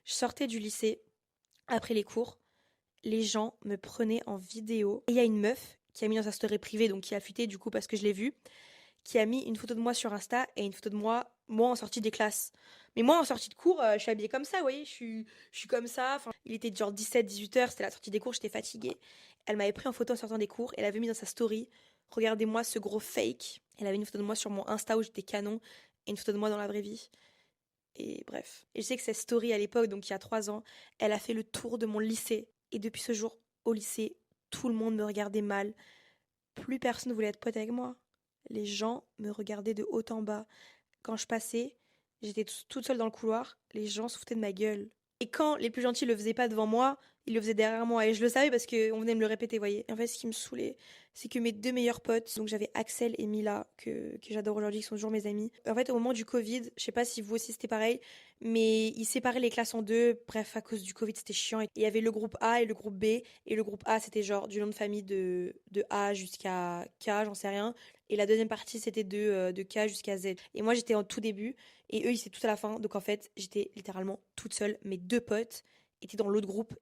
Je sortais du lycée, après les cours, les gens me prenaient en vidéo. Et il y a une meuf qui a mis dans sa story privée, donc qui a fuité du coup parce que je l'ai vue, qui a mis une photo de moi sur Insta et une photo de moi en sortie des classes. Mais moi en sortie de cours, je suis habillée comme ça, vous voyez, je suis comme ça. Enfin, il était genre 17-18 heures, c'était la sortie des cours, j'étais fatiguée. Elle m'avait pris en photo en sortant des cours, elle avait mis dans sa story, regardez-moi ce gros fake. Elle avait une photo de moi sur mon Insta où j'étais canon et une photo de moi dans la vraie vie. Et bref. Et je sais que cette story à l'époque, donc il y a 3 ans, elle a fait le tour de mon lycée. Et depuis ce jour, au lycée, tout le monde me regardait mal. Plus personne ne voulait être pote avec moi. Les gens me regardaient de haut en bas. Quand je passais, j'étais toute seule dans le couloir, les gens se foutaient de ma gueule. Et quand les plus gentils le faisaient pas devant moi, ils le faisaient derrière moi. Et je le savais parce qu'on venait me le répéter, vous voyez. Et en fait, ce qui me saoulait, c'est que mes deux meilleurs potes, donc j'avais Axel et Mila, que j'adore aujourd'hui, qui sont toujours mes amis. En fait, au moment du Covid, je sais pas si vous aussi c'était pareil, mais ils séparaient les classes en deux. Bref, à cause du Covid, c'était chiant. Et il y avait le groupe A et le groupe B. Et le groupe A, c'était genre du nom de famille de A jusqu'à K, j'en sais rien. Et la deuxième partie, c'était de K jusqu'à Z. Et moi, j'étais en tout début. Et eux, ils étaient tout à la fin. Donc en fait, j'étais littéralement toute seule. Mes deux potes étaient dans l'autre groupe.